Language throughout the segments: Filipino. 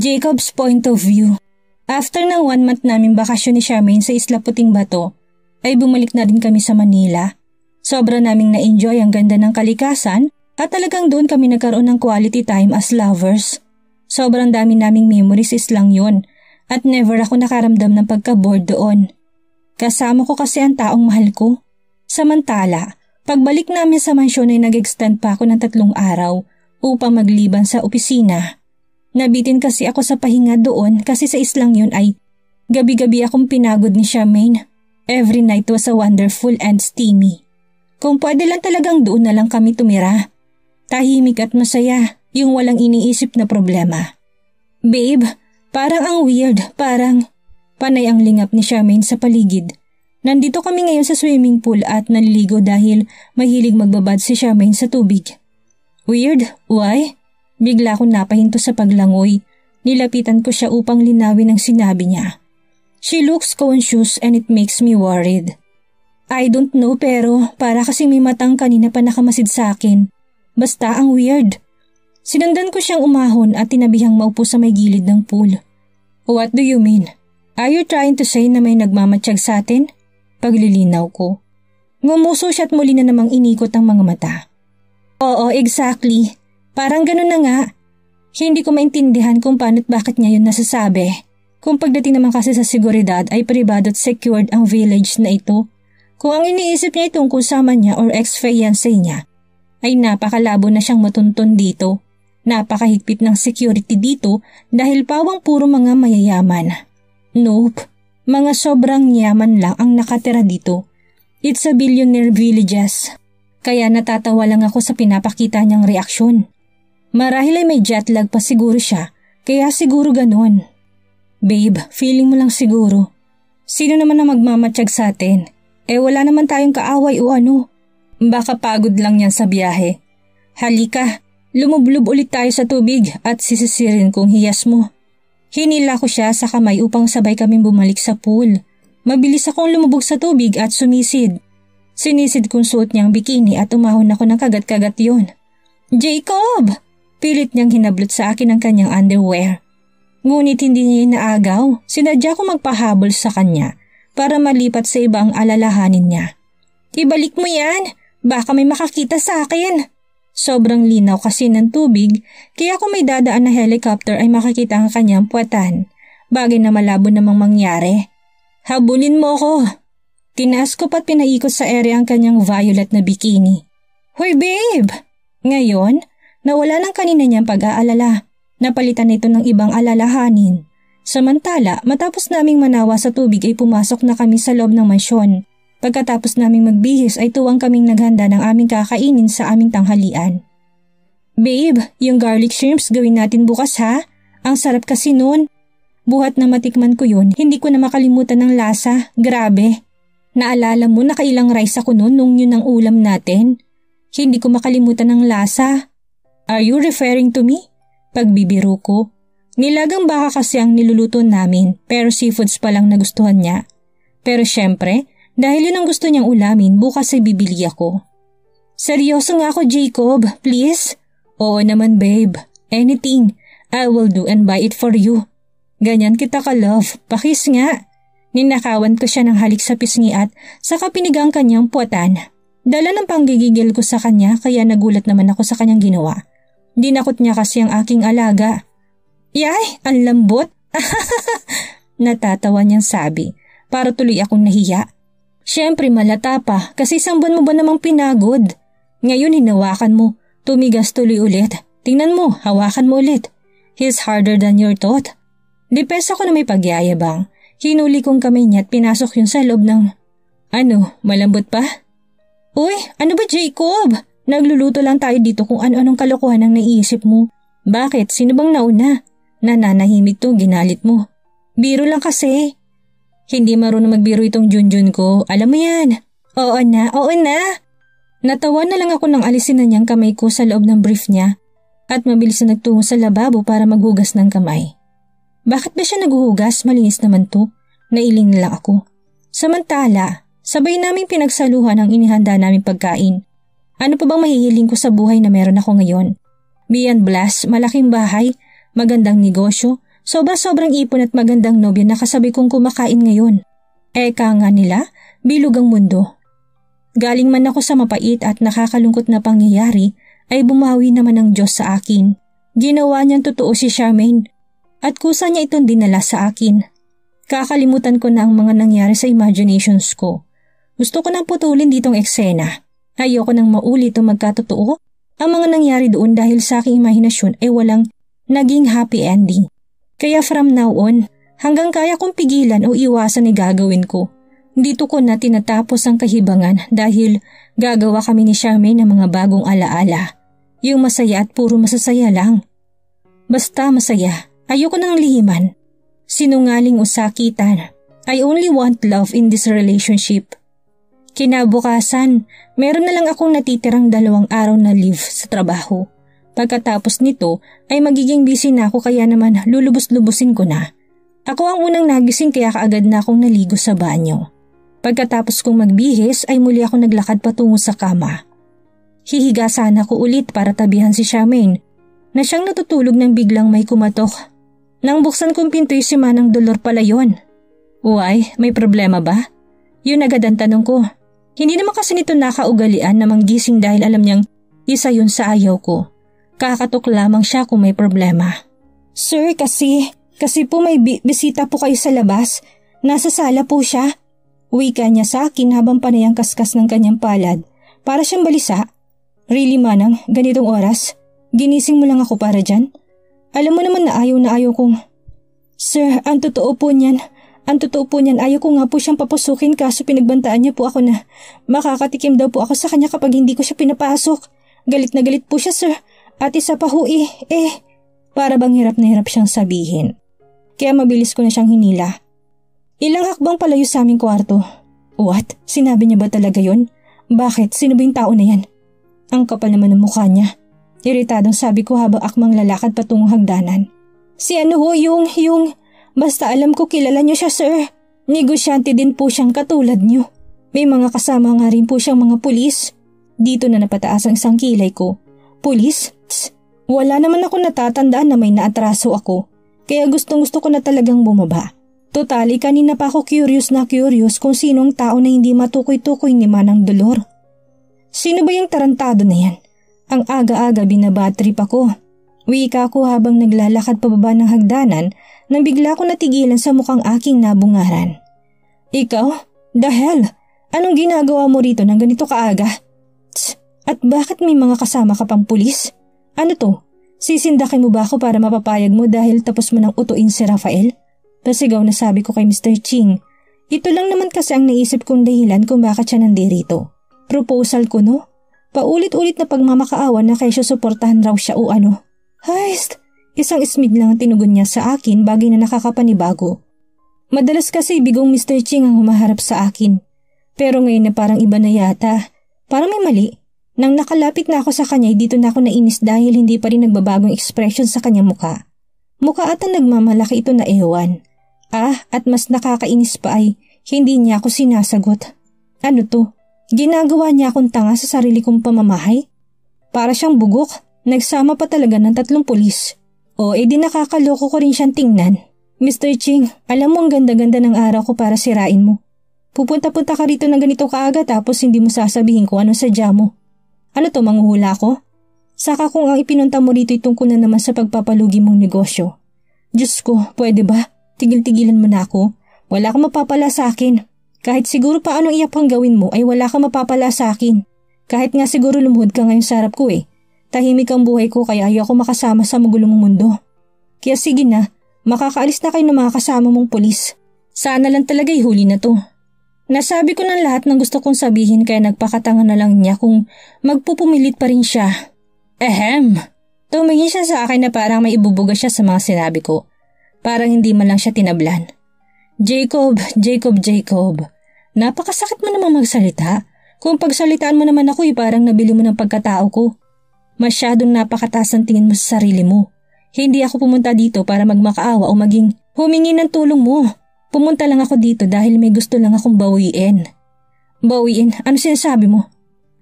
Jacob's point of view. After ng 1 month namin bakasyon ni Charmaine sa Isla Puting Bato, ay bumalik na rin kami sa Manila. Sobra naming na-enjoy ang ganda ng kalikasan at talagang doon kami nagkaroon ng quality time as lovers. Sobrang dami naming memories lang yun at never ako nakaramdam ng pagka-bored doon. Kasama ko kasi ang taong mahal ko. Samantala, pagbalik namin sa mansyon ay nag-extend pa ako ng 3 araw upang magliban sa opisina. Nabitin kasi ako sa pahinga doon kasi sa islang yun ay gabi-gabi akong pinagod ni Charmaine. Every night was a wonderful and steamy. Kung pwede lang talagang doon na lang kami tumira. Tahimik at masaya, yung walang iniisip na problema. Babe, parang ang weird, parang panay ang lingap ni Charmaine sa paligid. Nandito kami ngayon sa swimming pool at naliligo dahil mahilig magbabad si Charmaine sa tubig. Weird? Why? Bigla akong napahinto sa paglangoy. Nilapitan ko siya upang linawin ang sinabi niya. She looks conscious and it makes me worried. I don't know pero para kasing may matang kanina pa nakamasid sa akin. Basta ang weird. Sinundan ko siyang umahon at tinabihang maupo sa may gilid ng pool. What do you mean? Are you trying to say na may nagmamatsyag sa atin? Paglilinaw ko. Ngumuso siya at muli na namang inikot ang mga mata. Oo, exactly. Parang ganun na nga. Hindi ko maintindihan kung paano't bakit niya yun nasasabi. Kung pagdating naman kasi sa seguridad ay pribado at secured ang village na ito. Kung ang iniisip niya ay tungkol sa ama niya or ex-fiancé niya, ay napakalabo na siyang matuntun dito. Napakahigpit ng security dito dahil pawang puro mga mayayaman. Nope, mga sobrang yaman lang ang nakatira dito. It's a billionaire villages. Kaya natatawa lang ako sa pinapakita niyang reaksyon. Marahil ay may jet lag pa siguro siya, kaya siguro ganon. Babe, feeling mo lang siguro. Sino naman na magmamatsyag sa atin? Wala naman tayong kaaway o ano. Baka pagod lang yan sa biyahe. Halika, lumublob ulit tayo sa tubig at sisisirin kong hiyas mo. Hinila ko siya sa kamay upang sabay kaming bumalik sa pool. Mabilis akong lumubog sa tubig at sumisid. Sinisid kong suot niyang bikini at umahon ako ng kagat-kagat yun. Jacob! Pilit niyang hinablot sa akin ang kanyang underwear. Ngunit hindi niya inaagaw. Sinadya ko magpahabol sa kanya para malipat sa iba ang alalahanin niya. Ibalik mo yan! Baka may makakita sa akin. Sobrang linaw kasi ng tubig kaya kung may dadaan na helicopter ay makikita ang kanyang puwatan. Bagay na malabo namang mangyari. Habulin mo ko! Tinaas ko pa't pinaikot sa ere ang kanyang violet na bikini. Hoy babe! Ngayon, nawala ng kanina niyang pag-aalala. Napalitan ito ng ibang alalahanin. Samantala, matapos naming manawa sa tubig ay pumasok na kami sa loob ng mansyon. Pagkatapos naming magbihis ay tuwang kaming naghanda ng aming kakainin sa aming tanghalian. Babe, yung garlic shrimps gawin natin bukas ha? Ang sarap kasi nun. Buhat na matikman ko yun, hindi ko na makalimutan ng lasa. Grabe. Naalala mo nakailang rice ako nun nung yun ang ulam natin? Hindi ko makalimutan ng lasa. Are you referring to me? Pagbibiro ko. Nilagang baka kasi ang niluluto namin pero seafoods pa lang nagustuhan niya. Pero syempre, dahil yun ang gusto niyang ulamin, bukas ay bibili ako. Seryoso nga ako Jacob, please? Oo naman babe, anything. I will do and buy it for you. Ganyan kita ka-love, pakis nga. Ninakawan ko siya ng halik sa pisngi at saka pinigang kanyang puwatan. Dala ng panggigigil ko sa kanya kaya nagulat naman ako sa kanyang ginawa. Dinakot niya kasi ang aking alaga. Yay, ang lambot. Natatawa niyang sabi para tuloy akong nahiya. Siyempre malata pa kasi isang buwan mo ba namang pinagod? Ngayon hinawakan mo, tumigas tuloy ulit. Tingnan mo, hawakan mo ulit. He's harder than your thought. Dipesa ko na may pagyayabang. Hinuli kong kamay niya at pinasok yun sa loob ng... Ano, malambot pa? Uy, ano ba Jacob? Nagluluto lang tayo dito kung ano-anong kalokohan ang naiisip mo. Bakit? Sino bang nauna? Nananahimik to, ginalit mo. Biro lang kasi. Hindi marunong magbiro itong Junjun ko. Alam mo yan. Oo na, oo na. Natawa na lang ako nang alisin na niyang kamay ko sa loob ng brief niya at mabilis na nagtungo sa lababo para maghugas ng kamay. Bakit ba siya naghuhugas? Malinis naman to. Nailing na lang ako. Samantala, sabay naming pinagsaluhan ang inihanda naming pagkain. Ano pa bang mahihiling ko sa buhay na meron ako ngayon? Beyond blast, malaking bahay, magandang negosyo, Sobrang ipon at magandang nobya na kasabay kong kumakain ngayon. Eka nga nila, bilog ang mundo. Galing man ako sa mapait at nakakalungkot na pangyayari, ay bumawi naman ang Diyos sa akin. Ginawa niyang totoo si Charmaine at kusa niya itong dinala sa akin. Kakalimutan ko na ang mga nangyari sa imaginations ko. Gusto ko nang putulin ditong eksena. Ayoko nang maulit o magkatotoo ang mga nangyari doon dahil sa aking imahinasyon ay walang naging happy ending. Kaya from now on, hanggang kaya kong pigilan o iwasan ay gagawin ko. Dito ko na tinatapos ang kahibangan dahil gagawa kami ni Charmaine ng mga bagong alaala. Yung masaya at puro masasaya lang. Basta masaya, ayoko nang lihiman. Sinungaling o sakitan. I only want love in this relationship. Kinabukasan, meron na lang akong natitirang 2 araw na leave sa trabaho. Pagkatapos nito ay magiging busy na ako kaya naman lulubos-lubusin ko na. Ako ang unang nagising kaya kaagad na akong naligo sa banyo. Pagkatapos kong magbihis ay muli ako naglakad patungo sa kama. Hihiga sana ako ulit para tabihan si Charmaine na siyang natutulog nang biglang may kumatok. Nang buksan kong pinto si Manang Dolor pala yon. Why? May problema ba? Yun agad ang tanong ko. Hindi naman kasi nito nakaugalian na manggising dahil alam niyang isa yun sa ayaw ko. Kakatok lamang siya kung may problema. Sir, kasi po may bisita po kayo sa labas. Nasa sala po siya. Wika niya sa akin habang panay ang kaskas ng kanyang palad. Para siyang balisa. Really Manang, ganitong oras? Ginising mo lang ako para dyan? Alam mo naman na ayaw kong… Sir, ang totoo po niyan, ayaw ko nga po siyang papasukin kaso pinagbantaan niya po ako na makakatikim daw po ako sa kanya kapag hindi ko siya pinapasok. Galit na galit po siya, sir. At isa pa ho para bang hirap na hirap siyang sabihin. Kaya mabilis ko na siyang hinila. Ilang hakbang palayo sa aming kwarto. What? Sinabi niya ba talaga yon? Bakit? Sino ba yung tao na yan? Ang kapal naman ng mukha niya. Iritadong sabi ko habang akmang lalakad patungong hagdanan. Si ano ho, yung… Basta alam ko kilala niyo siya, sir. Negosyante din po siyang katulad niyo. May mga kasama nga rin po siyang mga pulis. Dito na napataas ang isang kilay ko. Pulis? Tss, wala naman ako natatandaan na may naatraso ako. Kaya gustong-gusto ko na talagang bumaba. Totally, kanina pa ako curious kung sinong tao na hindi matukoy-tukoy ni Manang Dolor. Sino ba yung tarantado na yan? Ang aga-aga binabatrip ako. Wika ko habang naglalakad pababa ng hagdanan nang bigla ko natigilan sa mukhang aking nabungaran. Ikaw? The hell? Anong ginagawa mo rito ng ganito kaaga? Tss, at bakit may mga kasama ka pang pulis? Ano to? Sisindakin mo ba ako para mapapayag mo dahil tapos mo nang utuin si Rafael? Pasigaw na sabi ko kay Mr. Ching. Ito lang naman kasi ang naisip kong dahilan kung bakit siya nandirito. Proposal ko, no? Paulit-ulit na pagmamakaawa na kaya suportahan raw siya o ano. Haist! Isang smid lang ang tinugon niya sa akin bagay na nakakapanibago. Madalas kasi bigong Mr. Ching ang humaharap sa akin. Pero ngayon na parang iba na yata. Parang may mali. Nang nakalapit na ako sa kanya, dito na ako nainis dahil hindi pa rin nagbabagong expression sa kanyang muka. Mukha ata nagmamalaki ito na ewan. At mas nakakainis pa ay hindi niya ako sinasagot. Ano to? Ginagawa niya akong tanga sa sarili kong pamamahay? Para siyang bugok, nagsama pa talaga ng 3 pulis. O di nakakaloko ko rin siyang tingnan. Mr. Ching, alam mo ang ganda-ganda ng araw ko para sirain mo. Pupunta-punta ka rito ng ganito kaaga tapos hindi mo sasabihin kung ano sadya mo. Ano to, manghuhula ko? Saka kung ang ipinunta mo rito itungkol na naman sa pagpapalugi mong negosyo. Diyos ko, pwede ba? Tigil-tigilan mo na ako. Wala kang mapapala sa akin. Kahit siguro pa anong iyak pang gawin mo ay wala kang mapapala sa akin. Kahit nga siguro lumuhod ka ngayon sa harap ko Tahimik ang buhay ko kaya ayoko makasama sa magulong mundo. Kaya sige na, makakaalis na kayo ng mga kasama mong pulis. Sana lang talaga ihuli na to. Nasabi ko ng lahat ng gusto kong sabihin kaya nagpakatanga na lang niya kung magpupumilit pa rin siya. Tumingin siya sa akin na parang may ibubuga siya sa mga sinabi ko. Parang hindi man lang siya tinablan. Jacob. Napakasakit mo namang magsalita. Kung pagsalitaan mo naman ako parang nabili mo ng pagkatao ko. Masyadong napakataas ang tingin mo sa sarili mo. Hindi ako pumunta dito para magmakaawa o maging humingi ng tulong mo. Pumunta lang ako dito dahil may gusto lang akong bawiin. Bawiin? Ano sinasabi mo?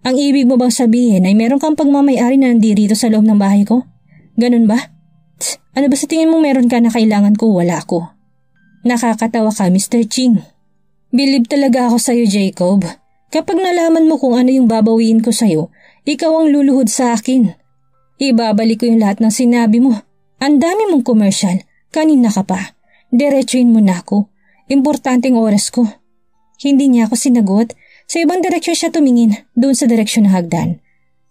Ang ibig mo bang sabihin ay meron kang pagmamayari na nandirito sa loob ng bahay ko? Ganun ba? Ano ba sa tingin mo meron ka na kailangan ko wala ko? Nakakatawa ka, Mr. Ching. Believe talaga ako sa'yo, Jacob. Kapag nalaman mo kung ano yung babawiin ko sa'yo, ikaw ang luluhod sa akin. Ibabalik ko yung lahat ng sinabi mo. Ang dami mong commercial. Kanina ka pa. Diretsuin mo na ako. Importanteng oras ko. Hindi niya ako sinagot. Sa ibang direksyon siya tumingin, doon sa direksyon ng hagdan.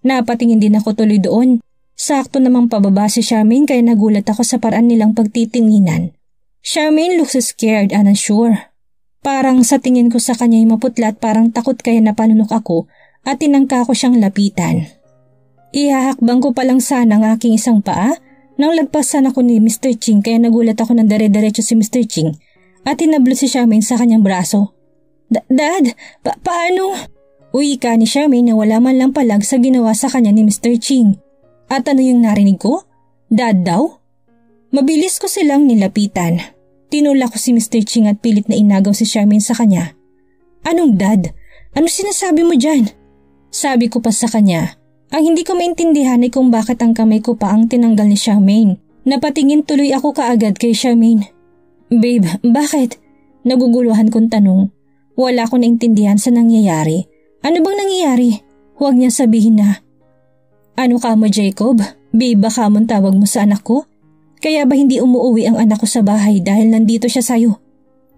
Napatingin din ako tuloy doon. Sakto namang pababa si Charmaine kaya nagulat ako sa paraan nilang pagtitinginan. Charmaine looks scared and unsure. Parang sa tingin ko sa kanya ay maputla at parang takot kaya napanunok ako at tinangka ko siyang lapitan. Ihahakbang ko pa lang sana ang aking isang paa nang lagpasan ako ni Mr. Ching kaya nagulat ako ng dire-diretso si Mr. Ching at tinablot si Charmaine sa kanyang braso. Dad, paano? Uwi ka ni Charmaine na wala man lang palag sa ginawa sa kanya ni Mr. Ching. At ano yung narinig ko? Dad daw? Mabilis ko silang nilapitan. Tinulak ko si Mr. Ching at pilit na inagaw si Charmaine sa kanya. Anong dad? Ano sinasabi mo dyan? Sabi ko pa sa kanya. Ang hindi ko maintindihan ay kung bakit ang kamay ko pa ang tinanggal ni Charmaine. Napatingin tuloy ako kaagad kay Charmaine. Babe, bakit? Naguguluhan kong tanong. Wala akong naintindihan sa nangyayari. Ano bang nangyayari? Huwag niya sabihin na. Ano ka mo, Jacob? Babe ba ka mong tawag mo sa anak ko? Kaya ba hindi umuwi ang anak ko sa bahay dahil nandito siya sa'yo?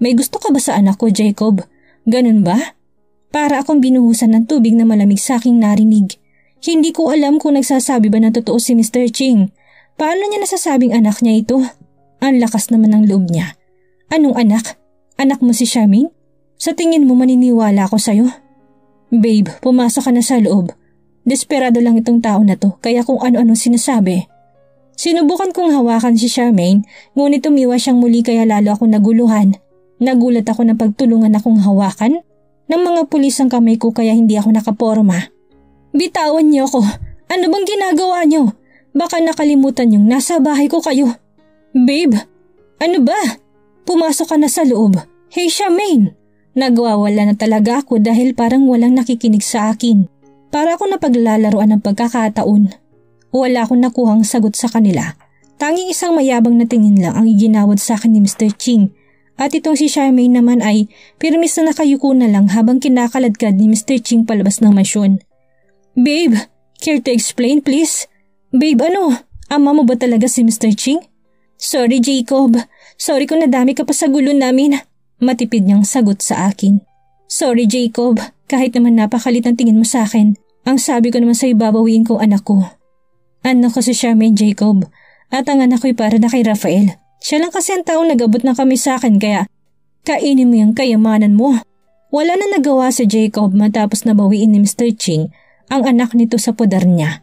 May gusto ka ba sa anak ko, Jacob? Ganun ba? Para akong binuhusan ng tubig na malamig sa aking narinig. Hindi ko alam kung nagsasabi ba ng totoo si Mr. Ching. Paano niya nasasabing anak niya ito? Ang lakas naman ng loob niya. Anong anak? Anak mo si Charmaine? Sa tingin mo maniniwala ako sa'yo? Babe, pumasok ka na sa loob. Desperado lang itong tao na to kaya kung ano-ano sinasabi. Sinubukan kong hawakan si Charmaine ngunit umiwas siyang muli kaya lalo ako naguluhan. Nagulat ako ng pagtulungan akong hawakan ng mga pulis ang kamay ko kaya hindi ako nakaporma. Bitawan niyo ako. Ano bang ginagawa niyo? Baka nakalimutan niyong nasa bahay ko kayo. Babe, ano ba? Pumasok ka na sa loob. Hey Charmaine! Nagwawala na talaga ako dahil parang walang nakikinig sa akin. Para ako napaglalaroan ng pagkakataon. Wala akong nakuhang sagot sa kanila. Tanging isang mayabang na tingin lang ang iginawad sa akin ni Mr. Ching. At itong si Charmaine naman ay pirmis na nakayuko na lang habang kinakaladkad ni Mr. Ching palabas ng mansyon. Babe, care to explain please? Babe ano? Ama mo ba talaga si Mr. Ching? Sorry Jacob. Sorry kung nadami ka pa sa gulo namin. Matipid niyang sagot sa akin. Sorry Jacob. Kahit naman napakalit ang tingin mo sa akin, ang sabi ko naman sa ibabawiin kong anak ko. Anak ko si Charmaine, Jacob, at ang anak ko'y para na kay Rafael. Siya lang kasi ang taong nag-abot ng kami sa akin kaya kainin mo yung kayamanan mo. Wala na nagawa si Jacob matapos nabawiin ni Mr. Ching ang anak nito sa poder niya.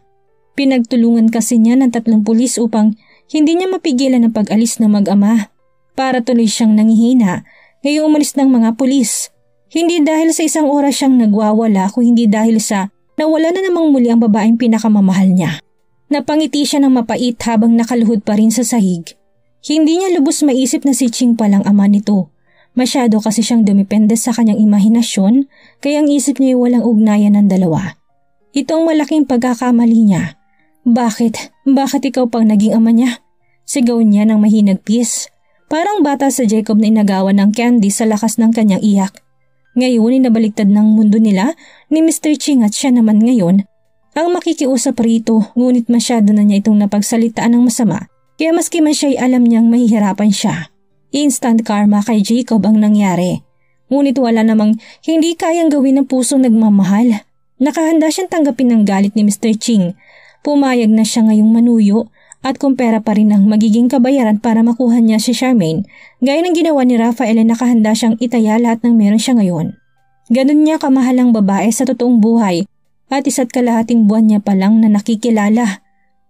Pinagtulungan kasi niya ng 3 pulis upang hindi niya mapigilan ang pag-alis ng mag-ama. Para tuloy siyang nangihina, ngayong umalis ng mga pulis. Hindi dahil sa isang oras siyang nagwawala kundi dahil sa nawala na namang muli ang babaeng pinakamamahal niya. Napangiti siya ng mapait habang nakaluhod pa rin sa sahig. Hindi niya lubos maisip na si Ching palang ama nito. Masyado kasi siyang dumipende sa kanyang imahinasyon kaya ang isip niya ay walang ugnayan ng dalawa. Ito ang malaking pagkakamali niya. Bakit? Bakit ikaw pang naging ama niya? Sigaw niya ng mahinagpis. Parang bata sa Jacob na inagawan ng candy sa lakas ng kanyang iyak. Ngayon ay nabaliktad ng mundo nila ni Mr. Ching at siya naman ngayon ang makikiusap rito ngunit masyado na niya itong napagsalitaan ng masama kaya maski man siya ay alam niyang mahihirapan siya. Instant karma kay Jacob ang nangyari. Ngunit wala namang hindi kayang gawin ng pusong nagmamahal. Nakahanda siyang tanggapin ng galit ni Mr. Ching. Pumayag na siya ngayong manuyo at kung pera pa rin ang magiging kabayaran para makuha niya si Charmaine, gaya ng ginawa ni Rafael ay nakahanda siyang itaya lahat ng meron siya ngayon. Ganun niya kamahal ang babae sa totoong buhay at 1.5 buwan niya pa lang na nakikilala.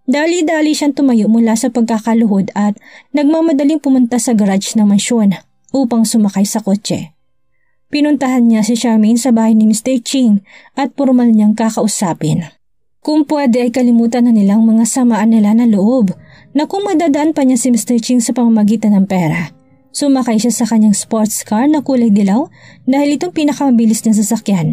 Dali-dali siyang tumayo mula sa pagkakaluhod at nagmamadaling pumunta sa garage ng mansyon upang sumakay sa kotse. Pinuntahan niya si Charmaine sa bahay ni Mr. Ching at formal niyang kakausapin. Kung pwede ay kalimutan na nilang mga samaan nila na loob na kung madadaan pa niya si Mr. Ching sa pamamagitan ng pera. Sumakay siya sa kanyang sports car na kulay dilaw dahil itong pinakamabilis niyang sasakyan.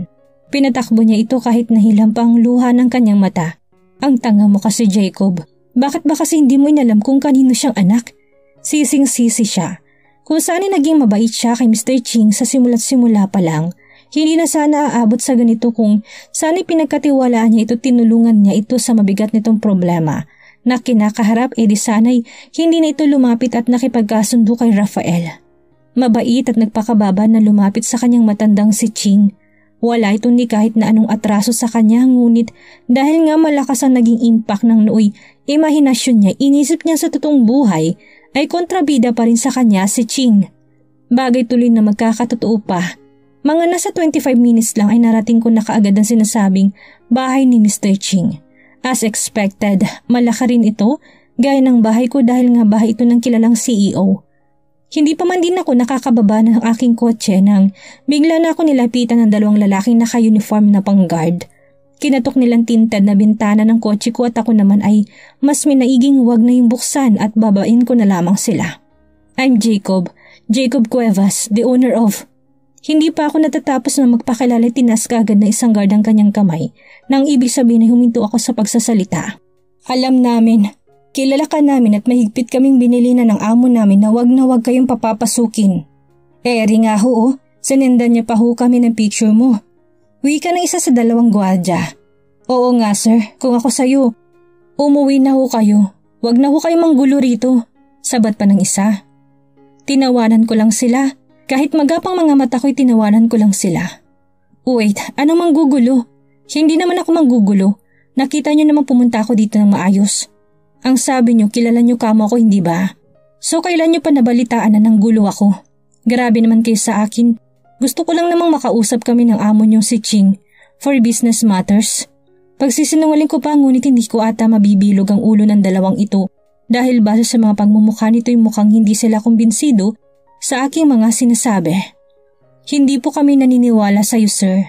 Pinatakbo niya ito kahit nahilam pa ang luha ng kanyang mata. Ang tanga mo kasi Jacob, Bakit ba kasi hindi mo inalam kung kanino siyang anak? Sising-sisi siya. Kung saan naging mabait siya kay Mr. Ching sa simula't simula pa lang, hindi na sana aabot sa ganito kung sana pinagkatiwalaan niya ito, tinulungan niya ito sa mabigat nitong problema na kinakaharap, di sana'y hindi na ito lumapit at nakipagkasundo kay Rafael. Mabait at nagpakababa na lumapit sa kanyang matandang si Ching. Wala itong ni kahit na anong atraso sa kanya, ngunit dahil nga malakas ang naging impact ng nooy imahinasyon niya, inisip niya sa totoong buhay ay kontrabida pa rin sa kanya si Ching. Bagay tuloy na magkakatotoo pa. Mga nasa 25 minutes lang ay narating ko na kaagad ang sinasabing bahay ni Mr. Ching. As expected, malaki rin ito, gaya ng bahay ko dahil nga bahay ito ng kilalang CEO. Hindi pa man din ako nakakababa ng aking kotse nang bigla na ako nilapitan ng dalawang lalaking naka-uniform na pang-guard. Kinatok nilang tinted na bintana ng kotse ko at ako naman ay mas minaiging huwag na yung buksan at babain ko na lamang sila. I'm Jacob Cuevas, the owner of... Hindi pa ako natatapos na magpakilala, tinas kaagad na isang guard ang kanyang kamay nang ibig sabihin ay huminto ako sa pagsasalita. Alam namin, kilala ka namin at mahigpit kaming binili na ng amo namin na wag kayong papapasukin. Eri nga ho, sinendan niya pa ho kami ng picture mo. Uwi ka ng isa sa dalawang gwardiya. Oo nga sir, kung ako sayo, umuwi na ho kayo. Wag na ho kayong manggulo rito. Sabat pa ng isa. Tinawanan ko lang sila. Kahit magapang mga mata ko'y tinawanan ko lang sila. Wait, anong manggugulo? Hindi naman ako manggugulo. Nakita niyo naman pumunta ako dito ng maayos. Ang sabi niyo, kilala niyo kamo ako, hindi ba? So kailan niyo pa nabalitaan na nang gulo ako? Grabe naman kayo sa akin. Gusto ko lang namang makausap kami ng amo niyong si Ching for business matters. Pagsisinungaling ko pa, ngunit hindi ko ata mabibilog ang ulo ng dalawang ito dahil base sa mga pagmumukha nito'y mukhang hindi sila kumbinsido sa aking mga sinasabi. Hindi po kami naniniwala sa iyo, sir.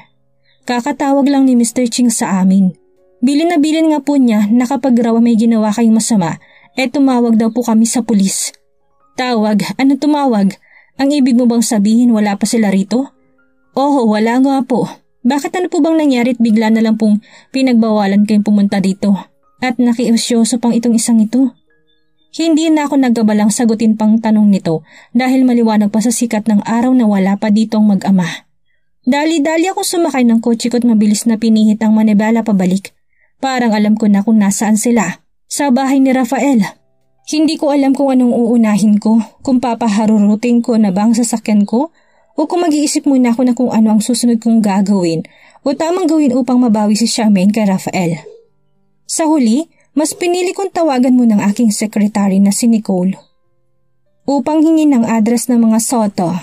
Kakatawag lang ni Mr. Ching sa amin. Bilin na bilin nga po niya na kapag raw may ginawa kayong masama, tumawag daw po kami sa pulis. Tawag? Ano tumawag? Ang ibig mo bang sabihin wala pa sila rito? Oo, wala nga po. Bakit ano po bang nangyari at bigla na lang pong pinagbawalan kayong pumunta dito? At nakiusyoso pang itong isang ito? Hindi na ako naggabalang sagutin pang tanong nito dahil maliwanag pa sa sikat ng araw na wala pa ditong mag-ama. Dali-dali ako sumakay ng kotse ko at mabilis na pinihit ang manibela pabalik. Parang alam ko na kung nasaan sila. Sa bahay ni Rafael. Hindi ko alam kung anong uunahin ko, kung papaharurutin ko na ba ang sasakyan ko o kung mag-iisip muna ako na kung ano ang susunod kong gagawin o tamang gawin upang mabawi si Charmaine kay Rafael. Sa huli, mas pinili kong tawagan mo ng aking sekretary na si Nicole upang hingin ng address ng mga Soto.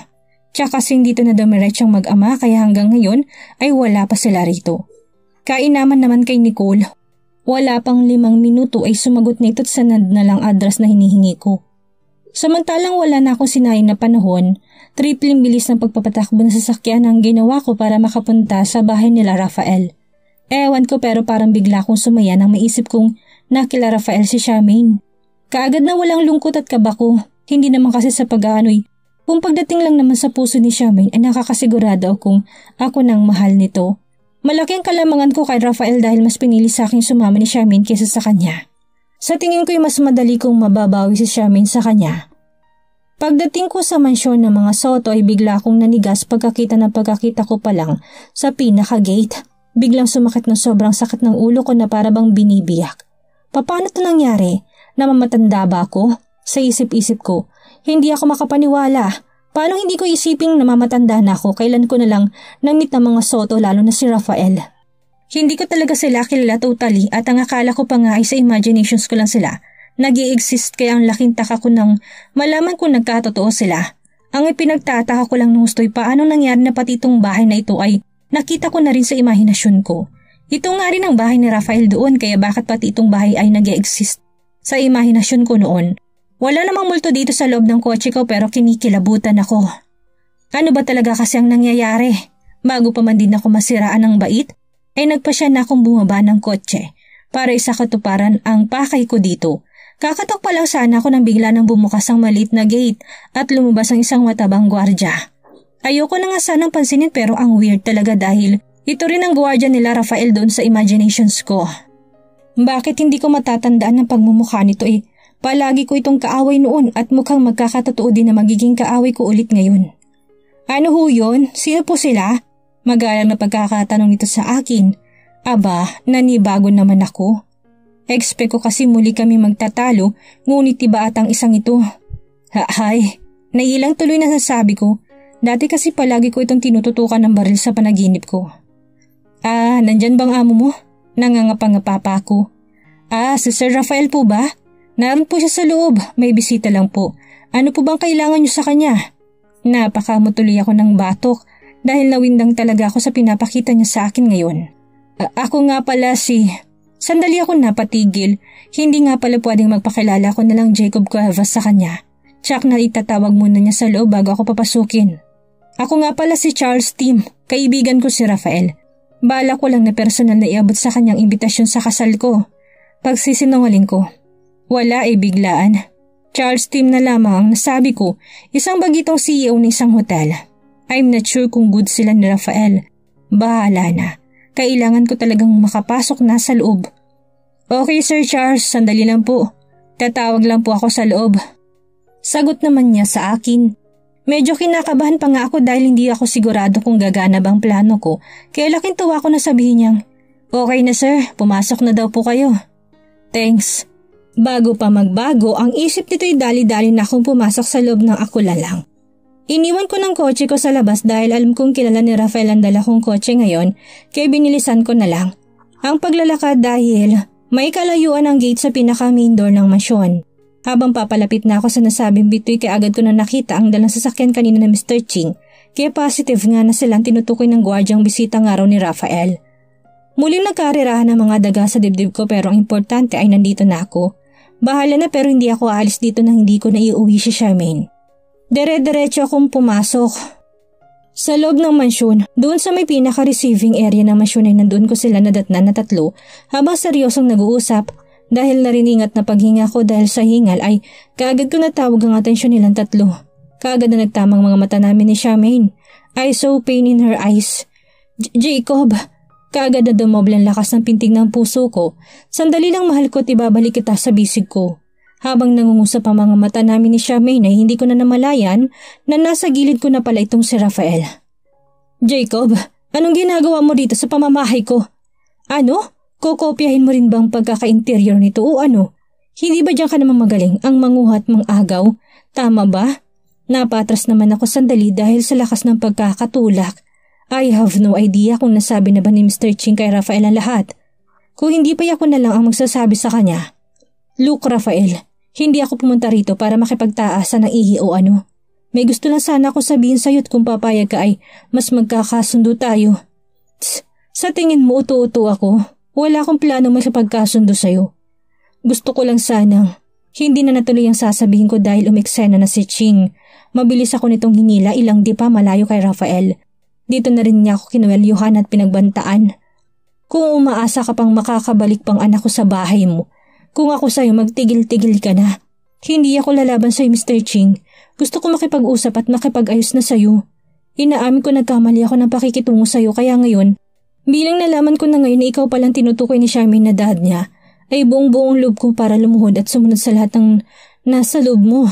Tsaka kasing dito na dumiretsyang mag-ama kaya hanggang ngayon ay wala pa sila rito. Kainaman naman kay Nicole. Wala pang 5 minuto ay sumagot na ito't sanad na lang address na hinihingi ko. Samantalang wala na akong sinayang na panahon, tripling bilis ng pagpapatakbo ng sasakyan ang ginawa ko para makapunta sa bahay nila Rafael. Ewan ko pero parang bigla akong sumaya nang maisip kong nakila Rafael si Charmaine. Kaagad na walang lungkot at kabako, hindi naman kasi sa pag-aano'y kung pagdating lang naman sa puso ni Charmaine ay nakakasigurado kung ako nang mahal nito. Malaking kalamangan ko kay Rafael dahil mas pinili sa akin sumama ni Charmaine kaysa sa kanya. Sa tingin ko'y mas madali kong mababawi si Charmaine sa kanya. Pagdating ko sa mansyon ng mga Soto ay bigla akong nanigas pagkakita ko pa lang sa pinaka-gate. Biglang sumakit ng sobrang sakit ng ulo ko na para bang binibiyak. Paano ito nangyari? Namamatanda ba ako? Sa isip-isip ko, hindi ako makapaniwala. Paano hindi ko isiping namamatanda na ako? Kailan ko na lang na-meet ng mga Soto lalo na si Rafael? Hindi ko talaga sila kilala totally at ang akala ko pa nga ay sa imaginations ko lang sila. Nag-i-exist kaya ang laking taka ko nang malaman kung nagkatotoo sila. Ang ipinagtataka ko lang ng gusto'y paano nangyari na pati itong bahay na ito ay nakita ko na rin sa imahinasyon ko. Ito nga rin ang bahay ni Rafael doon kaya bakit pati itong bahay ay nag-e-exist sa imahinasyon ko noon. Wala namang multo dito sa loob ng kotse ko pero kinikilabutan ako. Ano ba talaga kasi ang nangyayari? Bago pa man din ako masiraan ng bait, ay nagpasya na akong bumaba ng kotse para isa katuparan ang pakay ko dito. Kakatok pa lang sana ako nang bigla nang bumukas ang maliit na gate at lumabas ang isang matabang gwardya. Ayoko na nga sanang pansinin pero ang weird talaga dahil ito rin ang gwardiya nila Rafael doon sa imaginations ko. Bakit hindi ko matatandaan ang pagmumukha nito eh? Palagi ko itong kaaway noon at mukhang magkakatotoo din na magiging kaaway ko ulit ngayon. Ano ho yun? Sino po sila? Magalang na pagkakatanong nito sa akin. Aba, nanibago naman ako. Expect ko kasi muli kami magtatalo, ngunit iba atang isang ito. Hay, nailang tuloy na sasabi ko. Dati kasi palagi ko itong tinututukan ng baril sa panaginip ko. Nandyan bang amo mo? Nangangapa-ngapa pa ako. Si Sir Rafael po ba? Naroon po siya sa loob, may bisita lang po. Ano po bang kailangan niyo sa kanya? Napakamutuloy ako ng batok dahil nawindang talaga ako sa pinapakita niya sa akin ngayon. Ako nga pala Sandali ako napatigil. Hindi nga pala pwedeng magpakilala ko na lang Jacob Cuevas sa kanya. Tsak na itatawag muna niya sa loob bago ako papasukin. Ako nga pala si Charles Tim, kaibigan ko si Rafael. Bala ko lang na personal na iabot sa kanyang imbitasyon sa kasal ko. Pagsisinungaling ko. Wala biglaan. Charles Tim na lamang ang nasabi ko, isang bagitong CEO ng isang hotel. I'm not sure kung good sila ni Rafael. Bahala na. Kailangan ko talagang makapasok na sa loob. Okay Sir Charles, sandali lang po. Tatawag lang po ako sa loob. Sagot naman niya sa akin. Medyo kinakabahan pa nga ako dahil hindi ako sigurado kung gagana bang plano ko. Kaya laking tuwa ko na sabihin niyang, okay na sir, pumasok na daw po kayo. Thanks. Bago pa magbago, ang isip nito'y dali-dali na akong pumasok sa loob ng ako lang. Iniwan ko ng kotse ko sa labas dahil alam kong kilala ni Rafael ang dala kong kotse ngayon, kaya binilisan ko na lang. Ang paglalakad dahil may kalayuan ang gate sa pinaka-main door ng mansyon. Habang papalapit na ako sa nasabing bitoy kaya agad ko na nakita ang dalang sasakyan kanina na Mr. Ching, kaya positive nga na silang tinutukoy ng gwardyang bisita ng araw ni Rafael. Muling nagkarirahan ng mga daga sa dibdib ko pero ang importante ay nandito na ako. Bahala na pero hindi ako aalis dito nang hindi ko na iuwi si Charmaine. Dire-diretso akong pumasok. Sa loob ng mansyon, doon sa may pinaka-receiving area ng mansyon ay nandoon ko sila nadatnan na tatlo habang seryosong nag-uusap. Dahil nariningat na paghinga ko dahil sa hingal ay kaagad ko natawag ang atensyon nilang tatlo. Kaagad na nagtamang mga mata namin ni Charmaine. I saw pain in her eyes. Jacob! Kaagad na dumoble ang lakas ng pintig ng puso ko. Sandali lang mahal ko at ibabalik kita sa bisig ko. Habang nangungusap ang mga mata namin ni Charmaine ay hindi ko na namalayan na nasa gilid ko na pala itong si Rafael. Jacob, anong ginagawa mo dito sa pamamahay ko? Ano? Kokopyahin mo rin bang pagkaka-interior nito o ano? Hindi ba diyan ka naman magaling ang manguhat mong agaw? Tama ba? Napatras naman ako sandali dahil sa lakas ng pagkakatulak. I have no idea kung nasabi na ba ni Mr. Ching kay Rafael ang lahat. Kung hindi pa ako na lang ang magsasabi sa kanya. Look Rafael, hindi ako pumunta rito para makipagtaasan ng ihi o ano. May gusto lang sana ako sabihin sa'yo at kung papayag ka ay mas magkakasundo tayo. Sa tingin mo uto-uto ako? Wala akong plano makipagkasundo sa'yo. Gusto ko lang sanang hindi na natuloy ang sasabihin ko dahil umeksena na si Ching. Mabilis ako nitong hinila ilang di pa malayo kay Rafael. Dito na rin niya ako kinuwelyuhan at pinagbantaan. Kung umaasa ka pang makakabalik pang anak ko sa bahay mo, kung ako sa'yo magtigil-tigil ka na. Hindi ako lalaban sa'yo Mr. Ching. Gusto ko makipag-usap at makipag-ayos na sa'yo. Inaamin ko nagkamali ako ng pakikitungo sa'yo kaya ngayon, bilang nalaman ko na ngayon na ikaw palang tinutukoy ni Charmaine na dad niya, ay buong-buong loob ko para lumuhod at sumunod sa lahat ng nasa loob mo.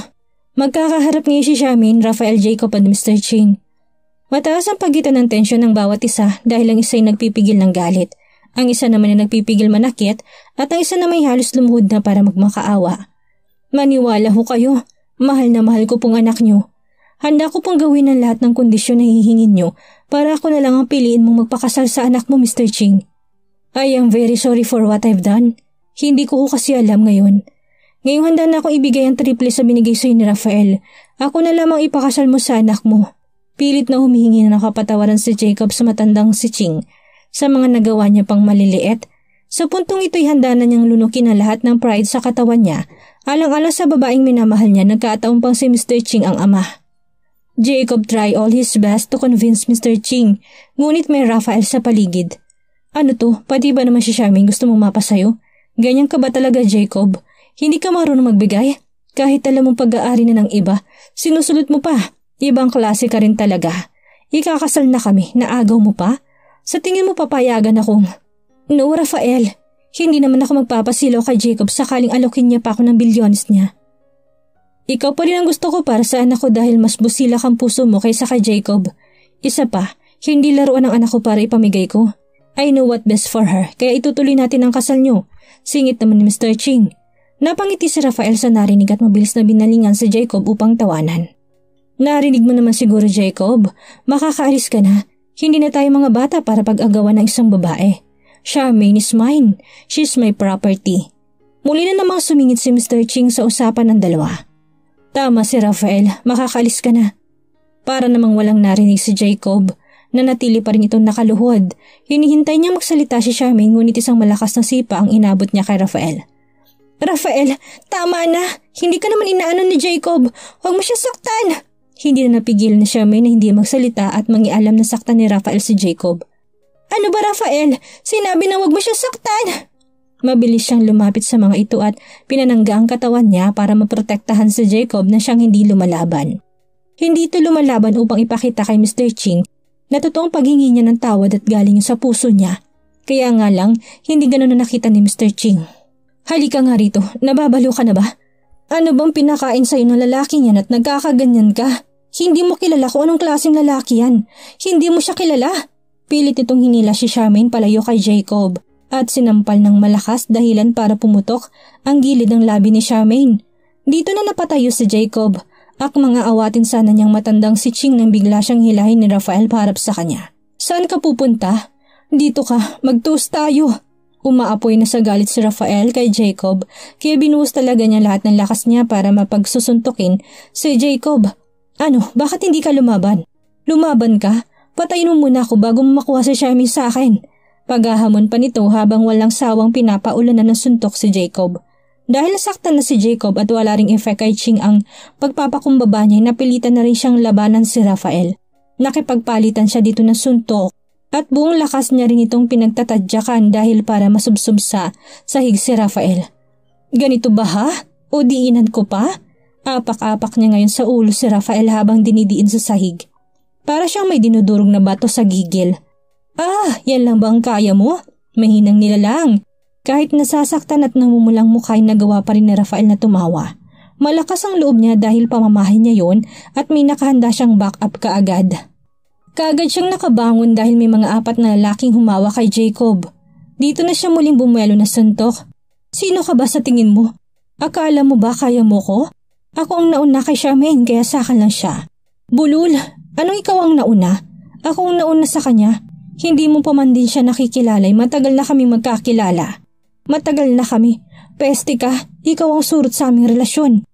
Magkakaharap ngayon si Charmaine, Rafael, Jacob at Mr. Ching. Mataas ang pagitan ng tensyon ng bawat isa dahil ang isa ay nagpipigil ng galit, ang isa naman ay nagpipigil manakit at ang isa naman ay halos lumuhod na para magmakaawa. Maniwala ho kayo, mahal na mahal ko pong anak niyo. Handa ko pong gawin ang lahat ng kondisyon na hihingin niyo para ako na lang ang piliin mong magpakasal sa anak mo Mr. Ching. I am very sorry for what I've done. Hindi ko kasi alam ngayon. Ngayong handa na akong ibigay ang triple sa binigay sa'yo ni Rafael. Ako na lamang ipakasal mo sa anak mo. Pilit na humihingi na ng kapatawaran si Jacob sa matandang si Ching sa mga nagawa niya pang maliliit. Sa puntong ito'y handa na niyang lunukin ang lahat ng pride sa katawan niya. Alang-alang sa babaeng minamahal niya, nagkataon pang si Mr. Ching ang ama. Jacob try all his best to convince Mr. Ching, ngunit may Rafael sa paligid. Ano to? Pati ba naman si Charmaine gusto mong mapasayo? Ganyan ka ba talaga Jacob? Hindi ka marunong magbigay? Kahit alam mong pag-aari na ng iba, sinusulot mo pa. Ibang klase ka rin talaga. Ikakasal na kami, naagaw mo pa? Sa tingin mo papayagan akong... No, Rafael. Hindi naman ako magpapasilaw kay Jacob sakaling alokin niya pa ako ng bilyones niya. Ikaw pa rin ang gusto ko para sa anak ko dahil mas busilak ang puso mo kaysa kay Jacob. Isa pa, hindi laruan ng anak ko para ipamigay ko. I know what best for her, kaya itutuloy natin ang kasal niyo. Singit naman ni Mr. Ching. Napangiti si Rafael sa narinig at mabilis na binalingan si Jacob upang tawanan. Narinig mo naman siguro, Jacob. Makakaalis ka na. Hindi na tayo mga bata para pag-agawan ng isang babae. Charmaine is mine. She's my property. Muli na namang sumingit si Mr. Ching sa usapan ng dalawa. Tama si Rafael, makakaalis ka na. Para namang walang narinig si Jacob. Nanatili pa rin itong nakaluhod. Hinihintay niya magsalita si Charmaine ngunit isang malakas na sipa ang inabot niya kay Rafael. Rafael, tama na. Hindi ka naman inaano ni Jacob. Huwag mo siya saktan. Hindi na napigil na Charmaine na hindi magsalita at mangialam na saktan ni Rafael si Jacob. Ano ba Rafael? Sinabi na huwag mo siya saktan. Mabilis siyang lumapit sa mga ito at pinanangga ang katawan niya para maprotektahan si Jacob na siyang hindi lumalaban. Hindi ito lumalaban upang ipakita kay Mr. Ching na totoong paghingi niya ng tawad at galing sa puso niya. Kaya nga lang, hindi ganun na nakita ni Mr. Ching. Halika nga rito, nababalo ka na ba? Ano bang pinakain sa'yo ng lalaking yan at nagkakaganyan ka? Hindi mo kilala kung anong klaseng lalaki yan. Hindi mo siya kilala. Pilit itong hinila si Charmaine palayo kay Jacob at sinampal ng malakas dahilan para pumutok ang gilid ng labi ni Charmaine. Dito na napatayo si Jacob. Mga awatin sana niyang matandang si Ching nang bigla siyang hilahin ni Rafael paharap sa kanya. Saan ka pupunta? Dito ka, mag-toast tayo. Umaapoy na sa galit si Rafael kay Jacob kaya binuhos talaga niya lahat ng lakas niya para mapagsusuntukin si Jacob. Ano, bakit hindi ka lumaban? Lumaban ka? Patayin mo muna ako bago mo makuha si Charmaine sa akin. Paghahamon pa nito habang walang sawang pinapaulanan ng suntok si Jacob. Dahil nasaktan na si Jacob at wala ring effect kay Ching ang pagpapakumbaba niya, napilitan na rin siyang labanan si Rafael. Nakipagpalitan siya dito ng suntok. At buong lakas niya rin itong pinagtatadyakan dahil para masubsob sa sahig si Rafael. Ganito ba ha? O diinan ko pa? Apak-apak niya ngayon sa ulo si Rafael habang dinidiin sa sahig. Para siyang may dinudurog na bato sa gigil. Yan lang ba ang kaya mo? Mahinang nilalang. Kahit nasasaktan at namumulang mukha ay nagawa pa rin ni Rafael na tumawa. Malakas ang loob niya dahil pamamahay niya yon at may nakahanda siyang backup kaagad. Kaagad siyang nakabangon dahil may mga 4 na lalaking humawa kay Jacob. Dito na siya muling bumuelo na suntok. Sino ka ba sa tingin mo? Akala mo ba kaya mo ko? Ako ang nauna kay Charmaine kaya sa akin lang siya. Bulol, anong ikaw ang nauna? Ako ang nauna sa kanya. Hindi mo pa man din siya nakikilalay, matagal na kami magkakilala. Matagal na kami. Peste ka, ikaw ang surot sa aming relasyon.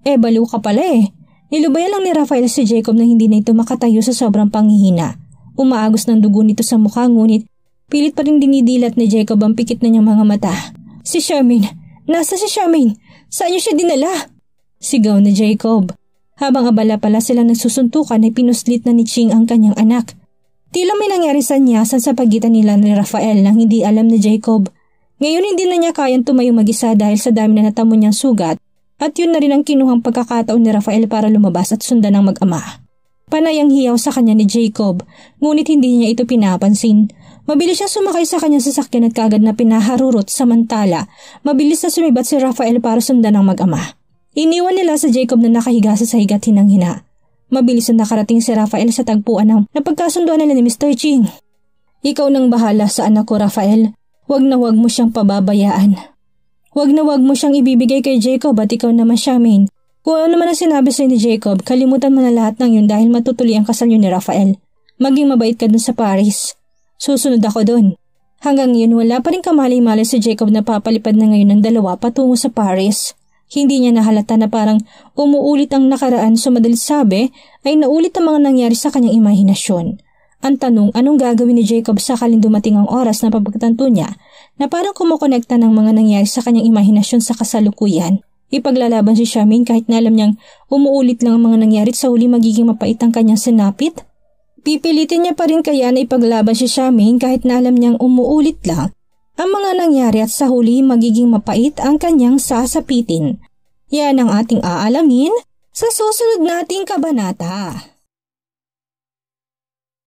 Baliw ka pala eh. Nilubayan lang ni Rafael si Jacob na hindi na ito makatayo sa sobrang panghihina. Umaagos ng dugo nito sa mukha ngunit pilit pa rin dinidilat ni Jacob ang pikit na niyang mga mata. Si Charmaine! Nasa si Charmaine? Saan niyo siya dinala? Sigaw ni Jacob. Habang abala pala sila nagsusuntukan ay pinuslit na ni Ching ang kanyang anak. Tila may nangyari sa niyasan sa pagitan nila ni Rafael nang hindi alam ni Jacob. Ngayon hindi na niya kayang tumayo mag-isa dahil sa dami na natamo niyang sugat. At yun na rin ang kinuhang pagkakataon ni Rafael para lumabas at sundan ng mag-ama. Panay ang hiyaw sa kanya ni Jacob, ngunit hindi niya ito pinapansin. Mabilis siyang sumakay sa kanyang sasakyan at kagad na pinaharurot samantala. Mabilis na sumibat si Rafael para sundan ng mag-ama. Iniwan nila sa Jacob na nakahiga sa sahig at hinang-hina. Mabilis na nakarating si Rafael sa tagpuan ng napagkasunduan nila ni Mr. Ching. Ikaw nang bahala sa anak ko, Rafael. Huwag na huwag mo siyang pababayaan. Huwag na huwag mo siyang ibibigay kay Jacob at ikaw naman, Charmaine. Kung ano naman ang sinabi sa'yo ni Jacob, kalimutan mo na lahat ng yun dahil matutuloy ang kasal niyo ni Rafael. Maging mabait ka dun sa Paris. Susunod ako dun. Hanggang yun wala pa rin kamalay-malay si Jacob na papalipad na ngayon ng 2 patungo sa Paris. Hindi niya nahalata na parang umuulit ang nakaraan so madalit sabi ay naulit ang mga nangyari sa kanyang imahinasyon. Ang tanong, anong gagawin ni Jacob sakaling dumating ang oras na pagtanto niya na parang kumukonekta ng mga nangyari sa kanyang imahinasyon sa kasalukuyan. Ipaglalaban si Charmaine kahit na alam niyang umuulit lang ang mga nangyari at sa huli magiging mapait ang kanyang sinapit? Pipilitin niya pa rin kaya na ipaglaban si Charmaine kahit na alam niyang umuulit lang ang mga nangyari at sa huli magiging mapait ang kanyang sasapitin. Yan ang ating aalamin sa susunod nating kabanata.